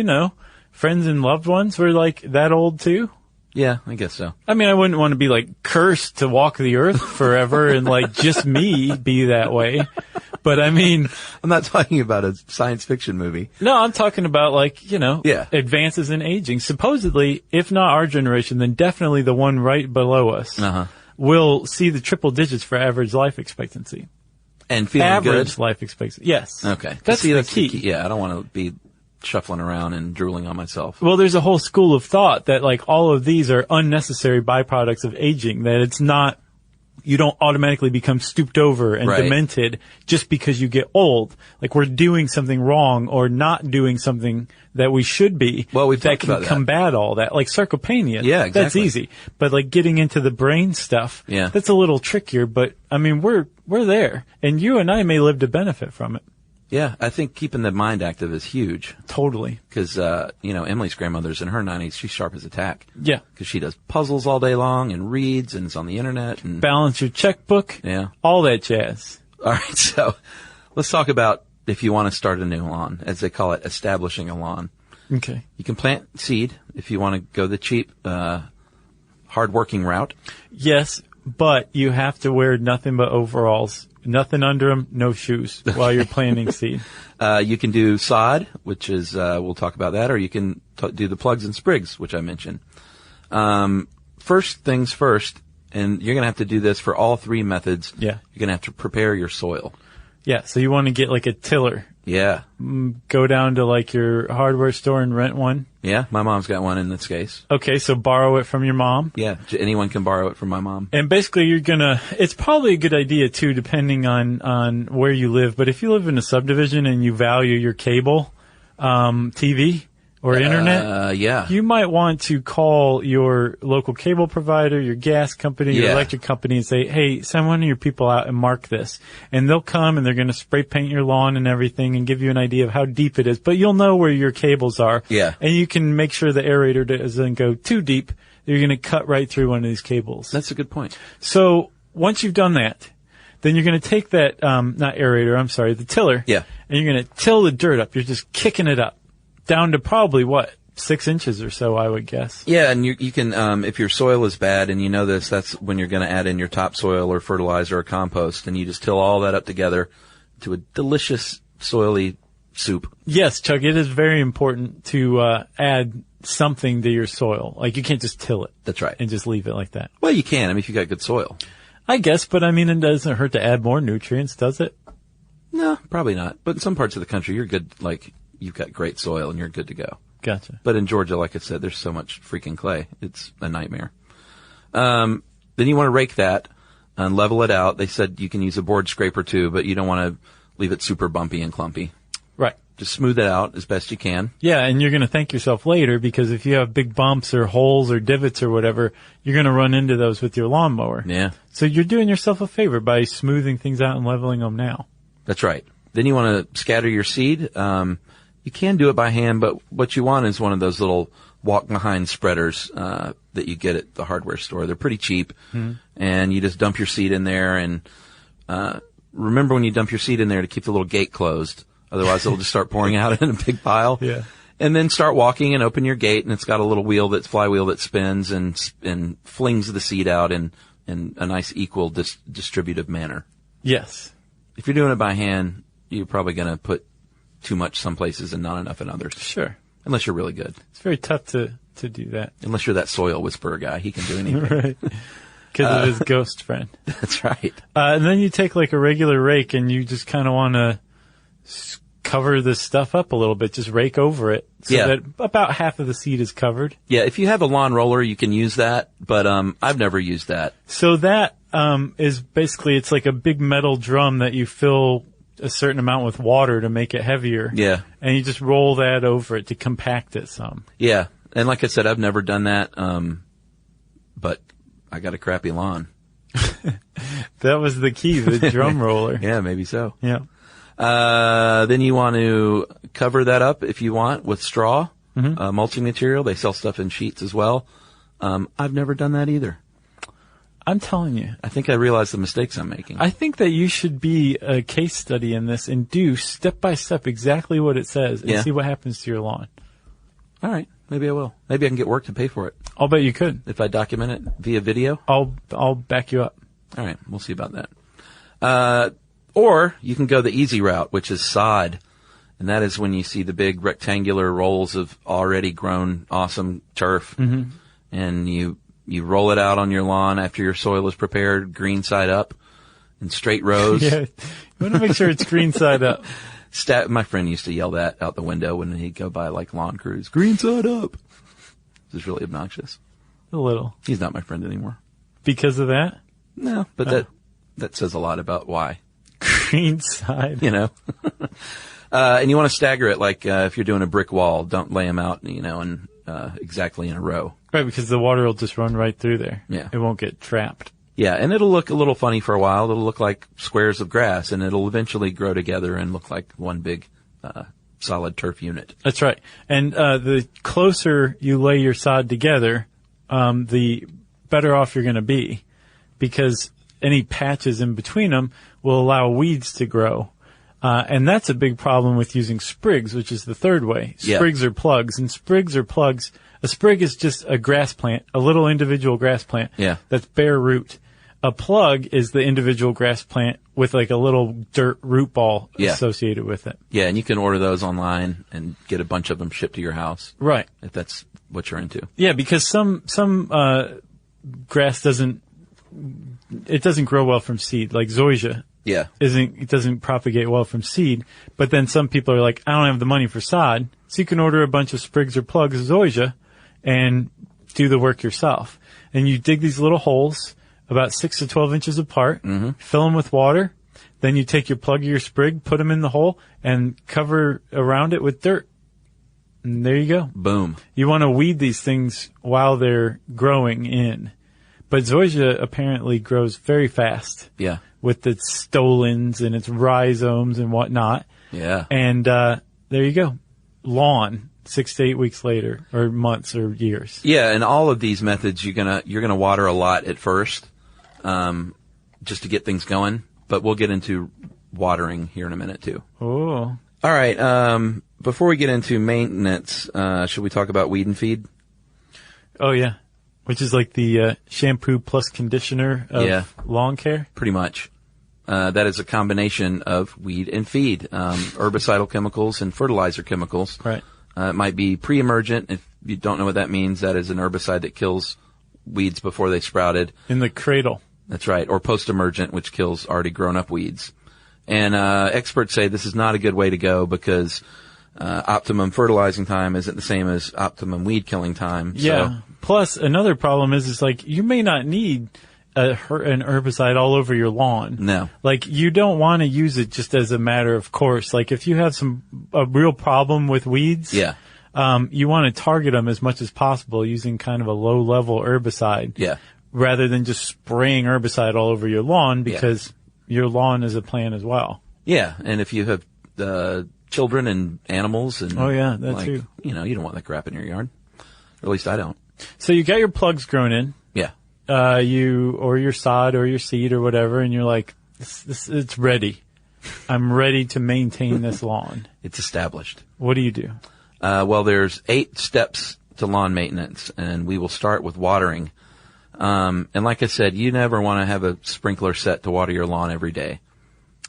friends and loved ones were like that old too. Yeah, I guess so. I mean, I wouldn't want to be like cursed to walk the earth forever and like just me be that way. But I mean, I'm not talking about a science fiction movie. no, I'm talking about like, Yeah. advances in aging. Supposedly, if not our generation, then definitely the one right below us will see the triple digits for average life expectancy. And feeling Average good. life expectancy. Yes. Okay. That's the key. Yeah, I don't want to be shuffling around and drooling on myself. Well, there's a whole school of thought that like all of these are unnecessary byproducts of aging, that it's not, you don't automatically become stooped over and demented just because you get old. Like we're doing something wrong or not doing something that we should be. Well, we've that talked can about that. combat all that. Like sarcopenia. Yeah, exactly. That's easy. But like getting into the brain stuff, Yeah. that's a little trickier, but I mean, we're there and you and I may live to benefit from it. Yeah, I think keeping the mind active is huge. Totally. Because, Emily's grandmother's in her 90s. She's sharp as a tack. Yeah. Because she does puzzles all day long and reads and is on the internet. And Balance your checkbook. Yeah. All that jazz. All right, so let's talk about if you want to start a new lawn, as they call it, establishing a lawn. Okay. You can plant seed if you want to go the cheap, hard-working route. Yes, but you have to wear nothing but overalls. Nothing under them, no shoes while you're planting seed. You can do sod, which is, we'll talk about that, or you can do the plugs and sprigs, which I mentioned. First things first, and you're going to have to do this for all 3 methods. Yeah. You're going to have to prepare your soil. Yeah, so you want to get like a tiller. Yeah. Go down to like your hardware store and rent one. Yeah, my mom's got one in this case. Okay, so borrow it from your mom. Yeah, anyone can borrow it from my mom. And basically it's probably a good idea too, depending on where you live. But if you live in a subdivision and you value your cable, TV, or internet, yeah. you might want to call your local cable provider, your gas company, your electric company and say, hey, send one of your people out and mark this. And they'll come and they're going to spray paint your lawn and everything and give you an idea of how deep it is. But you'll know where your cables are. Yeah. And you can make sure the aerator doesn't go too deep. You're going to cut right through one of these cables. That's a good point. So once you've done that, then you're going to take that, not aerator, I'm sorry, the tiller. Yeah. And you're going to till the dirt up. You're just kicking it up. Down to probably, 6 inches or so, I would guess. Yeah, and you can, if your soil is bad, and you know this, that's when you're going to add in your topsoil or fertilizer or compost, and you just till all that up together to a delicious soily soup. Yes, Chuck, it is very important to add something to your soil. Like, you can't just till it. That's right. And just leave it like that. Well, you can, if you got good soil. I guess, but I mean, it doesn't hurt to add more nutrients, does it? No, probably not. But in some parts of the country, you're good, like, you've got great soil and you're good to go. Gotcha. But in Georgia, like I said, there's so much freaking clay. It's a nightmare. Then you want to rake that and level it out. They said you can use a board scraper too, but you don't want to leave it super bumpy and clumpy. Right. Just smooth it out as best you can. Yeah, and you're going to thank yourself later because if you have big bumps or holes or divots or whatever, you're going to run into those with your lawnmower. Yeah. So you're doing yourself a favor by smoothing things out and leveling them now. That's right. Then you want to scatter your seed. You can do it by hand, but what you want is one of those little walk-behind spreaders that you get at the hardware store. They're pretty cheap, and you just dump your seed in there. And remember when you dump your seed in there to keep the little gate closed. Otherwise, it'll just start pouring out in a big pile. Yeah. And then start walking and open your gate, and it's got a little flywheel that spins and flings the seed out in a nice equal distributive manner. Yes. If you're doing it by hand, you're probably going to put too much some places and not enough in others. Sure. Unless you're really good. It's very tough to do that. Unless you're that soil whisperer guy. He can do anything. Right. Because of his ghost friend. That's right. And then you take like a regular rake and you just kind of want to cover this stuff up a little bit. Just rake over it so that about half of the seed is covered. Yeah, if you have a lawn roller, you can use that, but I've never used that. So that is basically, it's like a big metal drum that you fill a certain amount with water to make it heavier. Yeah. And you just roll that over it to compact it some. Yeah. And like I said, I've never done that, but I got a crappy lawn. That was the key, the drum roller. Yeah, maybe so. Yeah. Then you want to cover that up if you want with straw, mulching material. They sell stuff in sheets as well. I've never done that either. I'm telling you. I think I realize the mistakes I'm making. I think that you should be a case study in this and do step by step exactly what it says and see what happens to your lawn. All right. Maybe I will. Maybe I can get work to pay for it. I'll bet you could. If I document it via video. I'll back you up. All right. We'll see about that. Or you can go the easy route, which is sod. And that is when you see the big rectangular rolls of already grown awesome turf. Mm-hmm. And you roll it out on your lawn after your soil is prepared, green side up, in straight rows. Yeah, you want to make sure it's green side up. My friend used to yell that out the window when he'd go by like lawn crews. Green side up. This is really obnoxious. A little. He's not my friend anymore. Because of that? No, but that says a lot about why. Green side. You know. And you want to stagger it like if you're doing a brick wall, don't lay them out, and exactly in a row. Right, because the water will just run right through there. Yeah. It won't get trapped. Yeah, and it'll look a little funny for a while. It'll look like squares of grass, and it'll eventually grow together and look like one big solid turf unit. That's right. And the closer you lay your sod together, the better off you're going to be, because any patches in between them will allow weeds to grow. And that's a big problem with using sprigs, which is the third way. Sprigs are plugs, and sprigs are plugs. A sprig is just a grass plant, a little individual grass plant. Yeah. That's bare root. A plug is the individual grass plant with like a little dirt root ball associated with it. Yeah, and you can order those online and get a bunch of them shipped to your house. Right. If that's what you're into. Yeah, because some grass doesn't grow well from seed, like zoysia. Yeah. It doesn't propagate well from seed, but then some people are like, I don't have the money for sod, so you can order a bunch of sprigs or plugs of zoysia and do the work yourself. And you dig these little holes about 6 to 12 inches apart, fill them with water, then you take your plug or your sprig, put them in the hole, and cover around it with dirt. And there you go. Boom. You want to weed these things while they're growing in. But zoysia apparently grows very fast. Yeah. With its stolons and its rhizomes and whatnot. Yeah. And there you go. Lawn 6 to 8 weeks later, or months or years. Yeah, and all of these methods you're gonna water a lot at first, just to get things going. But we'll get into watering here in a minute too. Oh. All right. Before we get into maintenance, should we talk about weed and feed? Oh yeah. Which is like the shampoo plus conditioner of lawn care? Pretty much. That is a combination of weed and feed, herbicidal chemicals and fertilizer chemicals. Right. It might be pre-emergent. If you don't know what that means, that is an herbicide that kills weeds before they sprouted. In the cradle. That's right. Or post-emergent, which kills already grown-up weeds. And experts say this is not a good way to go because optimum fertilizing time isn't the same as optimum weed killing time. Yeah. So. Plus, another problem is like you may not need an herbicide all over your lawn. No. Like, you don't want to use it just as a matter of course. Like, if you have a real problem with weeds, Yeah. You want to target them as much as possible using kind of a low-level herbicide. Yeah. Rather than just spraying herbicide all over your lawn, because your lawn is a plant as well. Yeah. And if you have, children and animals and. Oh, yeah, that too. You don't want that crap in your yard. Or at least I don't. So you got your plugs grown in. Yeah. Or your sod or your seed or whatever, and you're like, it's ready. I'm ready to maintain this lawn. It's established. What do you do? Well, there's 8 steps to lawn maintenance, and we will start with watering. And like I said, you never want to have a sprinkler set to water your lawn every day.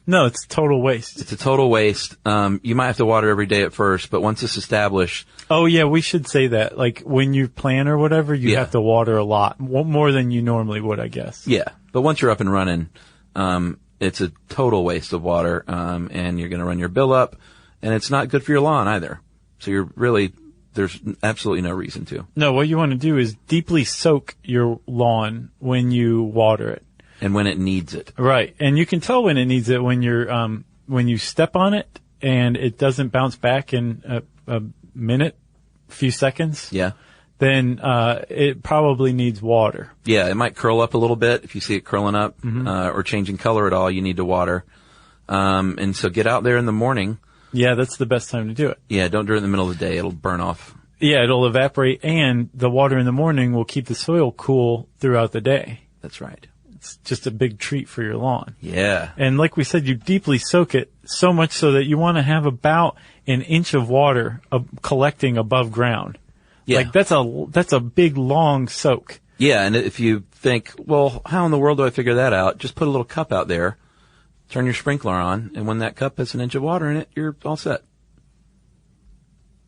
No, it's total waste. It's a total waste. You might have to water every day at first, but once it's established. Oh yeah, we should say that. Like, when you plant or whatever, you have to water a lot. More than you normally would, I guess. Yeah. But once you're up and running, it's a total waste of water, and you're going to run your bill up, and it's not good for your lawn either. So there's absolutely no reason to. No, what you want to do is deeply soak your lawn when you water it. And when it needs it. Right. And you can tell when it needs it when when you step on it and it doesn't bounce back in a minute, few seconds. Yeah. Then, it probably needs water. Yeah. It might curl up a little bit. If you see it curling up, or changing color at all, you need to water. And so get out there in the morning. Yeah, that's the best time to do it. Yeah. Don't do it in the middle of the day. It'll burn off. Yeah, it'll evaporate, and the water in the morning will keep the soil cool throughout the day. That's right. It's just a big treat for your lawn. Yeah. And like we said, you deeply soak it so much so that you want to have about an inch of water collecting above ground. Yeah. Like, that's a big, long soak. Yeah, and if you think, well, how in the world do I figure that out? Just put a little cup out there, turn your sprinkler on, and when that cup has an inch of water in it, you're all set.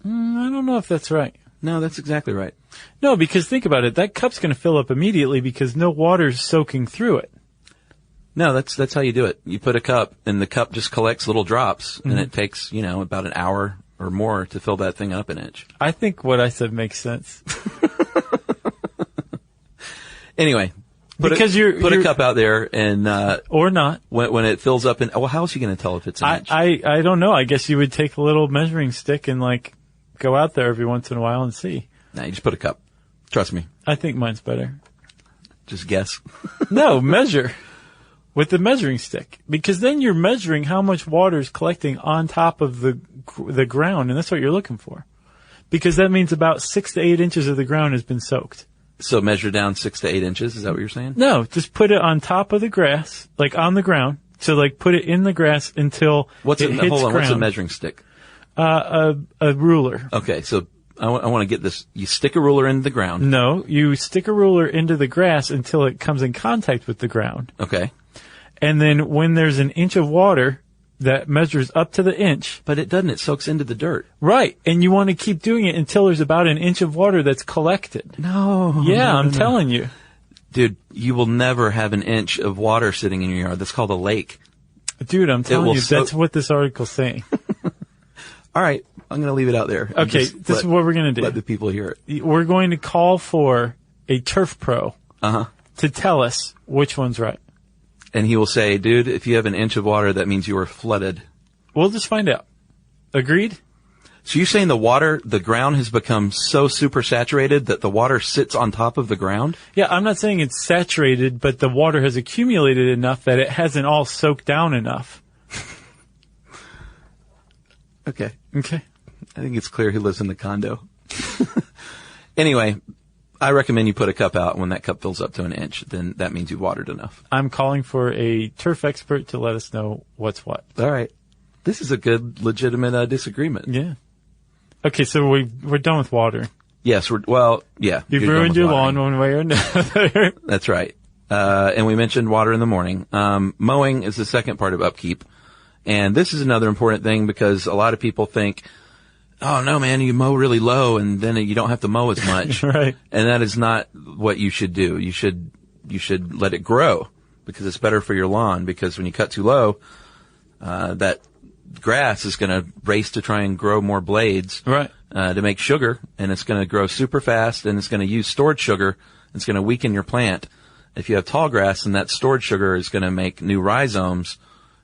I don't know if that's right. No, that's exactly right. No, because think about it. That cup's going to fill up immediately because no water's soaking through it. No, that's how you do it. You put a cup, and the cup just collects little drops, and it takes, about an hour or more to fill that thing up an inch. I think what I said makes sense. Anyway, put a cup out there, and or not. When it fills up, and how else are you going to tell if it's an inch? I don't know. I guess you would take a little measuring stick and go out there every once in a while and see. Nah, you just put a cup. Trust me. I think mine's better. Just guess. No, measure with the measuring stick, because then you're measuring how much water is collecting on top of the ground, and that's what you're looking for. Because that means about 6 to 8 inches of the ground has been soaked. So measure down 6 to 8 inches. Is that what you're saying? No, just put it on top of the grass, on the ground. So put it in the grass until it hits ground. What's a measuring stick? A ruler. Okay, so I want to get this. You stick a ruler into the ground. No, you stick a ruler into the grass until it comes in contact with the ground. Okay. And then when there's an inch of water that measures up to the inch. But it doesn't. It soaks into the dirt. Right. And you want to keep doing it until there's about an inch of water that's collected. No. Yeah, I'm telling you. Dude, you will never have an inch of water sitting in your yard. That's called a lake. Dude, I'm telling you, that's what this article's saying. All right. I'm going to leave it out there. Okay, this is what we're going to do. Let the people hear it. We're going to call for a turf pro to tell us which one's right. And he will say, dude, if you have an inch of water, that means you are flooded. We'll just find out. Agreed? So you're saying the ground has become so super saturated that the water sits on top of the ground? Yeah, I'm not saying it's saturated, but the water has accumulated enough that it hasn't all soaked down enough. Okay. Okay. I think it's clear he lives in the condo. Anyway, I recommend you put a cup out. When that cup fills up to an inch, then that means you've watered enough. I'm calling for a turf expert to let us know what's what. All right. This is a good, legitimate disagreement. Yeah. Okay, so we're done with water. Yes, You've ruined your lawn one way or another. That's right. And we mentioned water in the morning. Mowing is the second part of upkeep. And this is another important thing because a lot of people think, oh no, man, you mow really low and then you don't have to mow as much. Right. And that is not what you should do. You should let it grow because it's better for your lawn, because when you cut too low, that grass is going to race to try and grow more blades. Right. To make sugar, and it's going to grow super fast, and it's going to use stored sugar. It's going to weaken your plant. If you have tall grass, then that stored sugar is going to make new rhizomes,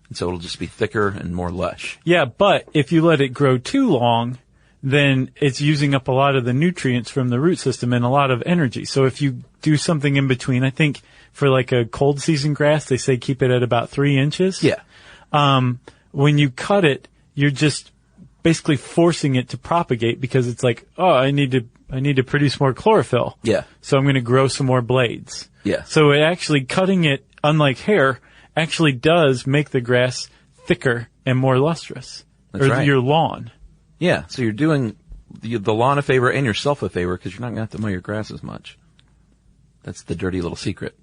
and so it'll just be thicker and more lush. Yeah, but if you let it grow too long, then it's using up a lot of the nutrients from the root system and a lot of energy. So if you do something in between, I think for like a cold season grass, they say keep it at about 3 inches. Yeah. When you cut it, you're just basically forcing it to propagate because it's like, oh, I need to produce more chlorophyll. Yeah. So I'm going to grow some more blades. Yeah. So it actually, cutting it, unlike hair, actually does make the grass thicker and more lustrous. That's right. Your lawn. Yeah. So you're doing the lawn a favor and yourself a favor because you're not going to have to mow your grass as much. That's the dirty little secret.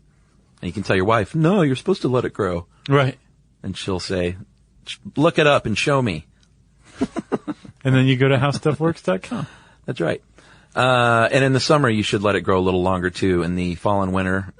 And you can tell your wife, no, you're supposed to let it grow. Right. And she'll say, look it up and show me. And then you go to howstuffworks.com. That's right. And in the summer, you should let it grow a little longer too. In the fall and winter,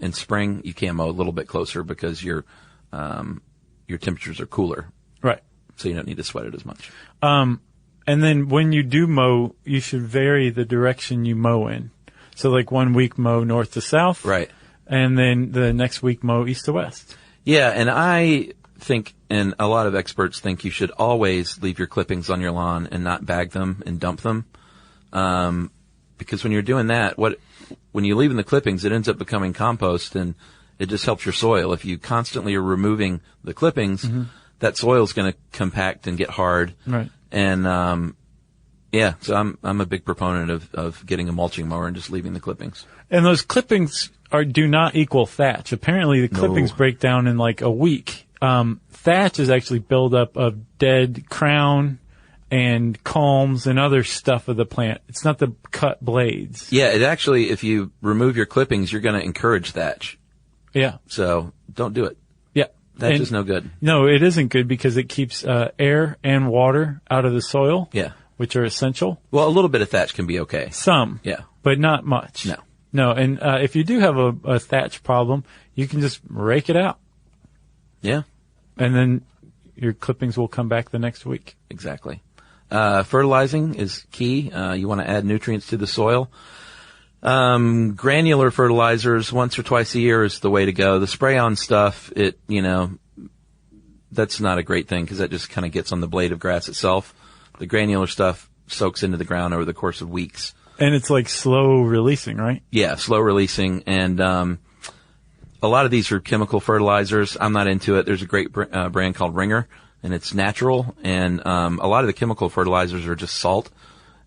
in spring, you can mow a little bit closer because your temperatures are cooler. Right. So you don't need to sweat it as much. And then when you do mow, you should vary the direction you mow in. So like 1 week mow north to south. Right. And then the next week mow east to west. Yeah. And I think, and a lot of experts think, you should always leave your clippings on your lawn and not bag them and dump them. Because when you're doing that, when you leave in the clippings, it ends up becoming compost and it just helps your soil. If you constantly are removing the clippings, that soil is going to compact and get hard. Right. And, yeah, so I'm a big proponent of getting a mulching mower and just leaving the clippings. And those clippings do not equal thatch. Apparently the clippings break down in like a week. Thatch is actually buildup of dead crown and culms and other stuff of the plant. It's not the cut blades. Yeah, it actually, if you remove your clippings, you're going to encourage thatch. Yeah. So don't do it. Yeah. Thatch is no good. No, it isn't good because it keeps air and water out of the soil. Yeah. Which are essential. Well, a little bit of thatch can be okay. Some. Yeah. But not much. No. No, and if you do have a thatch problem, you can just rake it out. Yeah. And then your clippings will come back the next week. Exactly. Fertilizing is key. You want to add nutrients to the soil. Granular fertilizers once or twice a year is the way to go. The spray-on stuff, that's not a great thing because that just kind of gets on the blade of grass itself. The granular stuff soaks into the ground over the course of weeks. And it's like slow releasing, right? Yeah, slow releasing. And a lot of these are chemical fertilizers. I'm not into it. There's a great brand called Ringer, and it's natural. And a lot of the chemical fertilizers are just salt,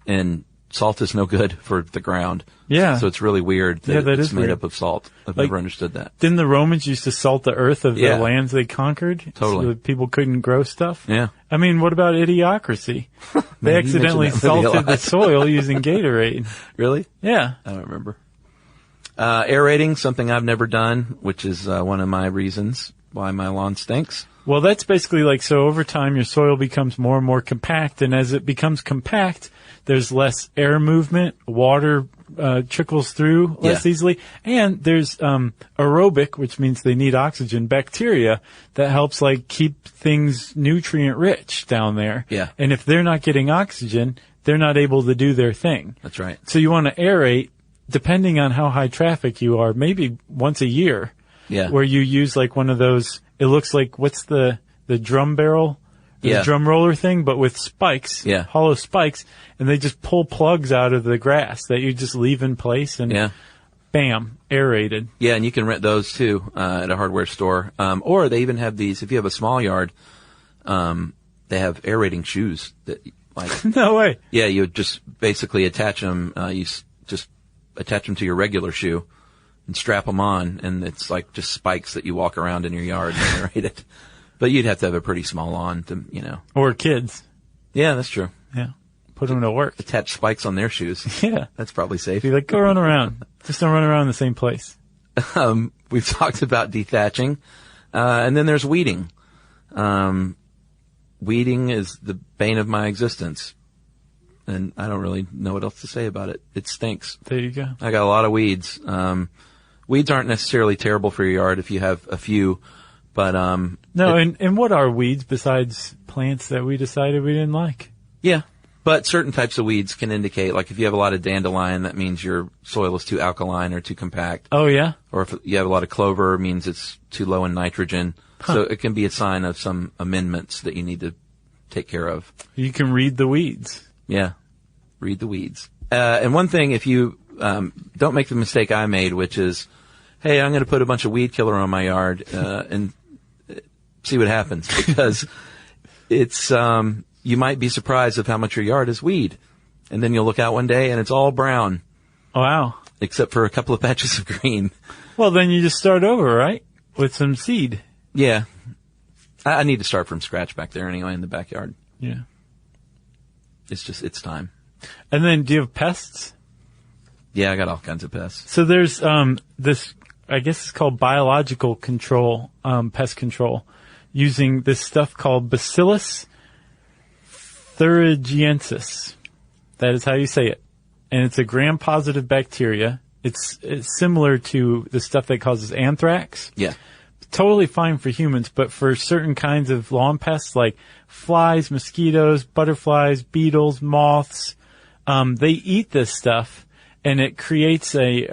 and salt is no good for the ground. Yeah. So it's really weird that it's made weird. up of salt. I've never understood that. Didn't the Romans used to salt the earth of the lands they conquered? Totally. So that people couldn't grow stuff? Yeah. I mean, what about idiocracy? They accidentally salted the soil using Gatorade. Really? Yeah. I don't remember. Aerating, something I've never done, which is one of my reasons why my lawn stinks. Well, that's basically like, so over time your soil becomes more and more compact, and as it becomes compact, there's less air movement, water trickles through less easily, and there's aerobic, which means they need oxygen, bacteria that helps like keep things nutrient rich down there. Yeah. And if they're not getting oxygen, they're not able to do their thing. That's right. So you want to aerate, depending on how high traffic you are, maybe once a year. Yeah. Where you use like one of those, it looks like, what's the drum barrel? The drum roller thing, but with spikes. Yeah. Hollow spikes. And they just pull plugs out of the grass that you just leave in place and bam, aerated. Yeah, and you can rent those too, at a hardware store. Or they even have these, if you have a small yard, they have aerating shoes that like. No way. Yeah, you just basically attach them, just attach them to your regular shoe and strap them on, and it's like just spikes that you walk around in your yard and aerate it. But you'd have to have a pretty small lawn to, Or kids. Yeah, that's true. Yeah. Put them to work. Attach spikes on their shoes. Yeah. That's probably safe. Be like, go run around. Just don't run around in the same place. We've talked about dethatching. And then there's weeding. Weeding is the bane of my existence. And I don't really know what else to say about it. It stinks. There you go. I got a lot of weeds. Weeds aren't necessarily terrible for your yard if you have a few, but no, and what are weeds besides plants that we decided we didn't like? Yeah. But certain types of weeds can indicate, like if you have a lot of dandelion, that means your soil is too alkaline or too compact. Oh, yeah? Or if you have a lot of clover, it means it's too low in nitrogen. Huh. So it can be a sign of some amendments that you need to take care of. You can read the weeds. Yeah, read the weeds. And one thing, if you don't make the mistake I made, which is, hey, I'm going to put a bunch of weed killer on my yard and see what happens, because it's you might be surprised of how much your yard is weed, and then you'll look out one day and it's all brown. Wow! Except for a couple of patches of green. Well, then you just start over, right, with some seed. Yeah, I need to start from scratch back there anyway in the backyard. Yeah, it's time. And then, do you have pests? Yeah, I got all kinds of pests. So there's this, I guess it's called biological control, pest control, using this stuff called Bacillus thuringiensis. That is how you say it. And it's a gram-positive bacteria. It's similar to the stuff that causes anthrax. Yeah. Totally fine for humans, but for certain kinds of lawn pests like flies, mosquitoes, butterflies, beetles, moths, they eat this stuff, and it creates a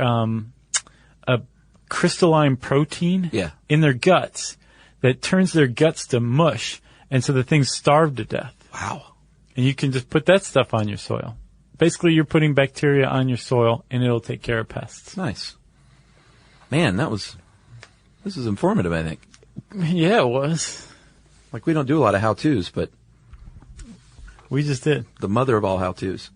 crystalline protein in their guts that turns their guts to mush, and so the things starve to death. Wow. And you can just put that stuff on your soil. Basically, you're putting bacteria on your soil, and it'll take care of pests. Nice. Man, this is informative, I think. Yeah, it was. Like, we don't do a lot of how-tos, but we just did. The mother of all how-tos.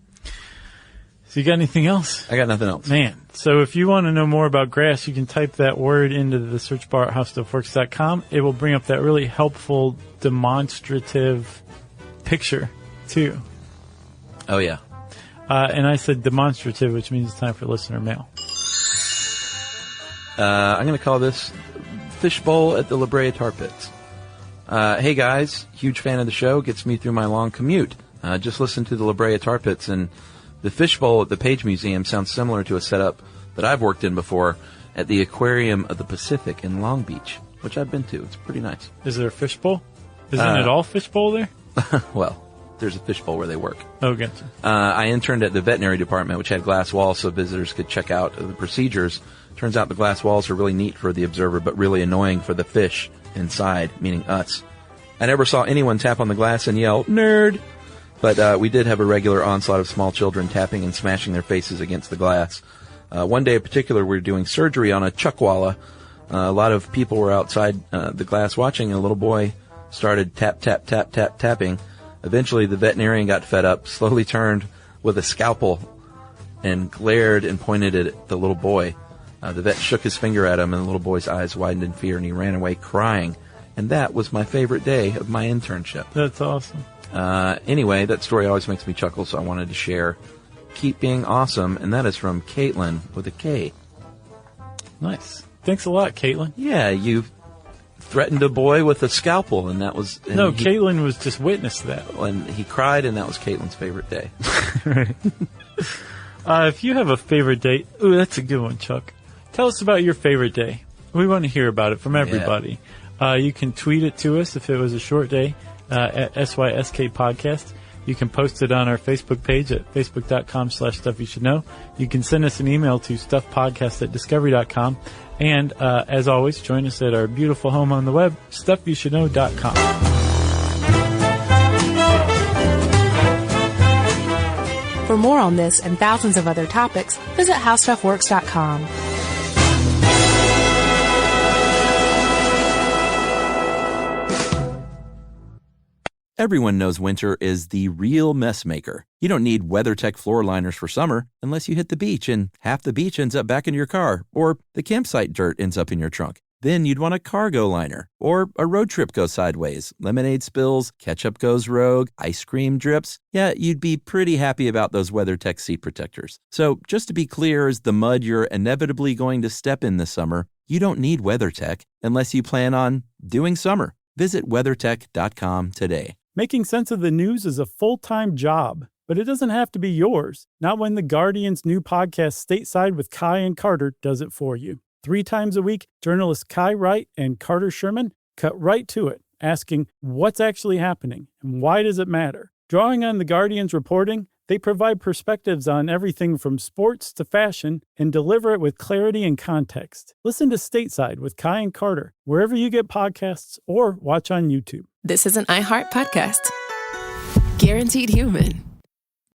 So you got anything else? I got nothing else. Man, so if you want to know more about grass, you can type that word into the search bar at howstuffworks.com. It will bring up that really helpful demonstrative picture, too. Oh, yeah. And I said demonstrative, which means it's time for listener mail. I'm going to call this Fishbowl at the La Brea Tar Pits. Hey, guys. Huge fan of the show. Gets me through my long commute. Just listened to the La Brea Tar Pits, and the Fishbowl at the Page Museum sounds similar to a setup that I've worked in before at the Aquarium of the Pacific in Long Beach, which I've been to. It's pretty nice. Is there a fishbowl? Isn't it all fishbowl there? Well, there's a fishbowl where they work. Oh, gotcha. I interned at the veterinary department, which had glass walls so visitors could check out the procedures. Turns out the glass walls are really neat for the observer, but really annoying for the fish inside, meaning us. I never saw anyone tap on the glass and yell, "Nerd!" But we did have a regular onslaught of small children tapping and smashing their faces against the glass. One day in particular, we were doing surgery on a chuckwalla. A lot of people were outside the glass watching, and a little boy started tap, tap, tap, tap, tapping. Eventually, the veterinarian got fed up, slowly turned with a scalpel, and glared and pointed at the little boy. The vet shook his finger at him, and the little boy's eyes widened in fear, and he ran away crying. And that was my favorite day of my internship. That's awesome. Anyway, that story always makes me chuckle, so I wanted to share. Keep being awesome, and that is from Caitlin with a K. Nice. Thanks a lot, Caitlin. Yeah, you threatened a boy with a scalpel, and that was... And no, Caitlin was just witness to that. And he cried, and that was Caitlin's favorite day. Right. If you have a favorite day... Ooh, that's a good one, Chuck. Tell us about your favorite day. We want to hear about it from everybody. Yeah. You can tweet it to us if it was a short day at SYSK Podcast. You can post it on our Facebook page at facebook.com/stuffyoushouldknow. You can send us an email to stuffpodcast@discovery.com. And as always, join us at our beautiful home on the web, stuffyoushouldknow.com. For more on this and thousands of other topics, visit howstuffworks.com. Everyone knows winter is the real mess maker. You don't need WeatherTech floor liners for summer unless you hit the beach and half the beach ends up back in your car, or the campsite dirt ends up in your trunk. Then you'd want a cargo liner, or a road trip goes sideways, lemonade spills, ketchup goes rogue, ice cream drips. Yeah, you'd be pretty happy about those WeatherTech seat protectors. So just to be clear, as the mud you're inevitably going to step in this summer, you don't need WeatherTech unless you plan on doing summer. Visit WeatherTech.com today. Making sense of the news is a full-time job, but it doesn't have to be yours. Not when the Guardian's new podcast, Stateside with Kai and Carter, does it for you. 3 times a week, journalists Kai Wright and Carter Sherman cut right to it, asking what's actually happening and why does it matter. Drawing on The Guardian's reporting, they provide perspectives on everything from sports to fashion and deliver it with clarity and context. Listen to Stateside with Kai and Carter, wherever you get podcasts or watch on YouTube. This is an iHeart podcast. Guaranteed Human.